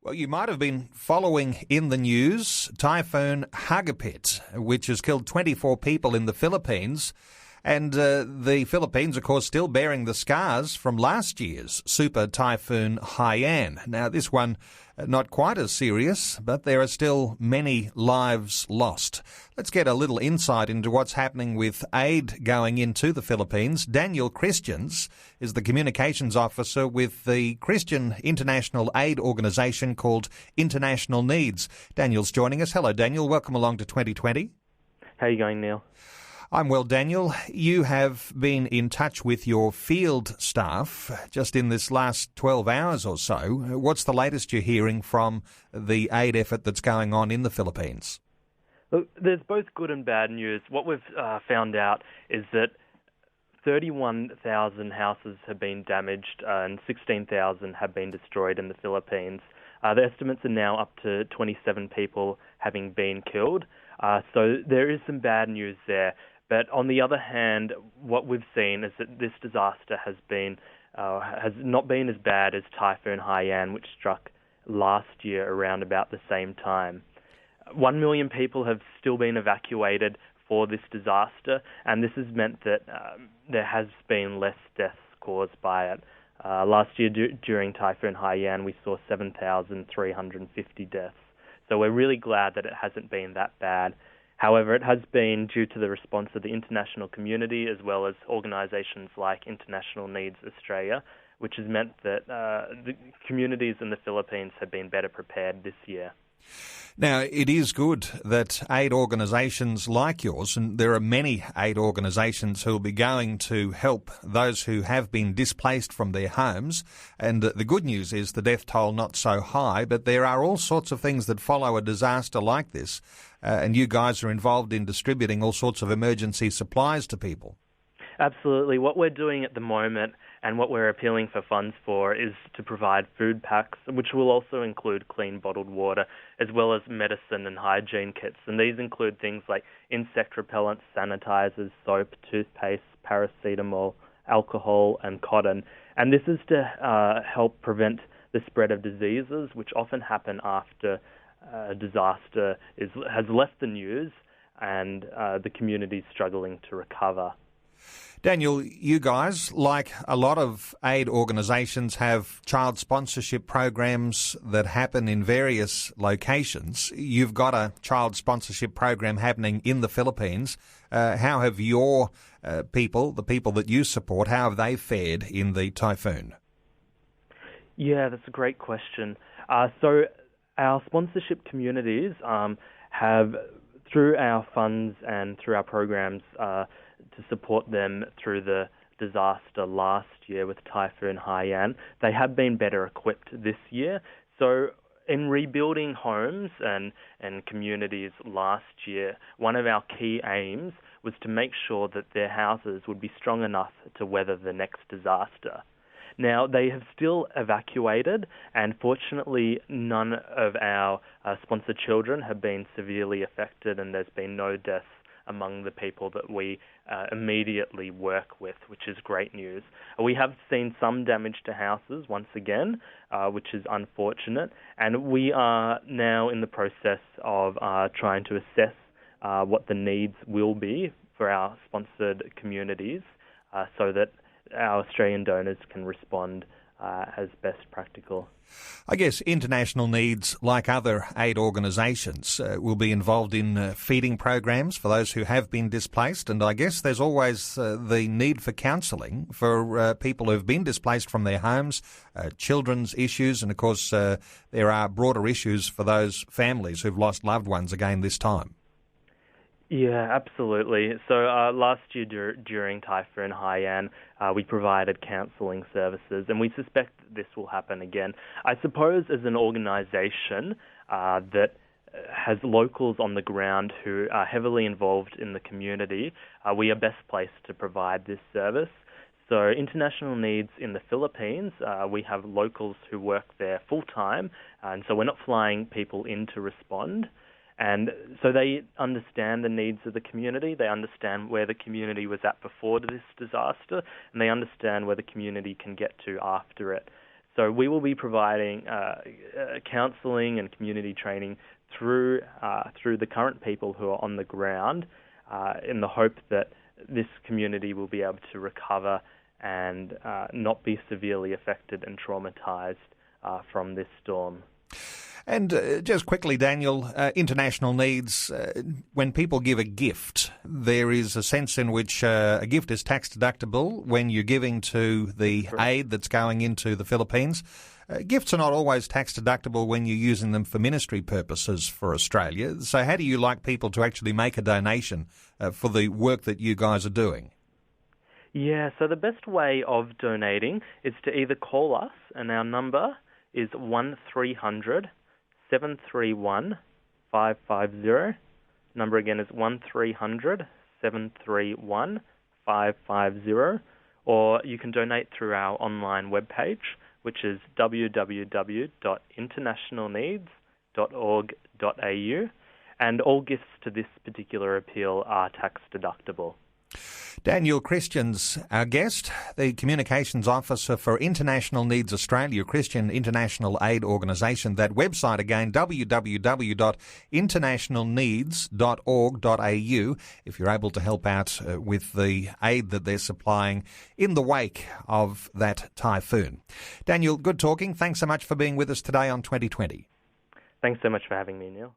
Well, you might have been following in the news Typhoon Hagupit, which has killed 24 people in the Philippines. And the Philippines, of course, still bearing the scars from last year's Super Typhoon Haiyan. Now, this one not quite as serious, but there are still many lives lost. Let's get a little insight into what's happening with aid going into the Philippines. Daniel Christiansz is the communications officer with the Christian international aid organisation called International Needs. Daniel's joining us. Hello, Daniel. Welcome along to 2020. How are you going, Neil? I'm well, Daniel. You have been in touch with your field staff just in this last 12 hours or so. What's the latest you're hearing from the aid effort that's going on in the Philippines? Look, there's both good and bad news. What we've found out is that 31,000 houses have been damaged and 16,000 have been destroyed in the Philippines. The estimates are now up to 27 people having been killed. So there is some bad news there. But on the other hand, what we've seen is that this disaster has not been as bad as Typhoon Haiyan, which struck last year around about the same time. 1 million people have still been evacuated for this disaster, and this has meant that there has been less deaths caused by it. Last year during Typhoon Haiyan, we saw 7,350 deaths. So we're really glad that it hasn't been that bad. However, it has been due to the response of the international community as well as organisations like International Needs Australia, which has meant that the communities in the Philippines have been better prepared this year. Now, it is good that aid organisations like yours, and there are many aid organisations who will be going to help those who have been displaced from their homes. And the good news is the death toll not so high, but there are all sorts of things that follow a disaster like this. And you guys are involved in distributing all sorts of emergency supplies to people. Absolutely. What we're doing at the moment and what we're appealing for funds for is to provide food packs, which will also include clean bottled water, as well as medicine and hygiene kits. And these include things like insect repellents, sanitizers, soap, toothpaste, paracetamol, alcohol, and cotton. And this is to help prevent the spread of diseases, which often happen after a disaster has left the news and the community is struggling to recover. Daniel, you guys, like a lot of aid organisations, have child sponsorship programs that happen in various locations. You've got a child sponsorship program happening in the Philippines. How have your people, the people that you support, how have they fared in the typhoon? Yeah, that's a great question. So our sponsorship communities have, through our funds and through our programs, to support them through the disaster last year with Typhoon Haiyan, they have been better equipped this year. So in rebuilding homes and communities last year, one of our key aims was to make sure that their houses would be strong enough to weather the next disaster. Now, they have still evacuated, and fortunately none of our sponsored children have been severely affected, and there's been no deaths among the people that we immediately work with, which is great news. We have seen some damage to houses once again, which is unfortunate, and we are now in the process of trying to assess what the needs will be for our sponsored communities so that our Australian donors can respond as best practical. I guess International Needs, like other aid organisations, will be involved in feeding programs for those who have been displaced, and I guess there's always the need for counselling for people who've been displaced from their homes, children's issues, and of course there are broader issues for those families who've lost loved ones again this time. Yeah, absolutely. So last year during Typhoon Haiyan, we provided counselling services, and we suspect that this will happen again. I suppose as an organisation that has locals on the ground who are heavily involved in the community, we are best placed to provide this service. So International Needs in the Philippines, we have locals who work there full-time, and so we're not flying people in to respond. And so they understand the needs of the community, they understand where the community was at before this disaster, and they understand where the community can get to after it. So we will be providing counselling and community training through the current people who are on the ground, in the hope that this community will be able to recover and not be severely affected and traumatised from this storm. And just quickly, Daniel, international needs, when people give a gift, there is a sense in which a gift is tax deductible when you're giving to the aid that's going into the Philippines. Gifts are not always tax deductible when you're using them for ministry purposes for Australia. So how do you like people to actually make a donation for the work that you guys are doing? Yeah, so the best way of donating is to either call us, and our number is 1300 731 550. Number again is 1300 731 550. Or you can donate through our online webpage, which is www.internationalneeds.org.au. And all gifts to this particular appeal are tax deductible. Daniel Christiansz, our guest, the Communications Officer for International Needs Australia, Christian International Aid Organisation. That website again, www.internationalneeds.org.au, if you're able to help out with the aid that they're supplying in the wake of that typhoon. Daniel, good talking. Thanks so much for being with us today on 2020. Thanks so much for having me, Neil.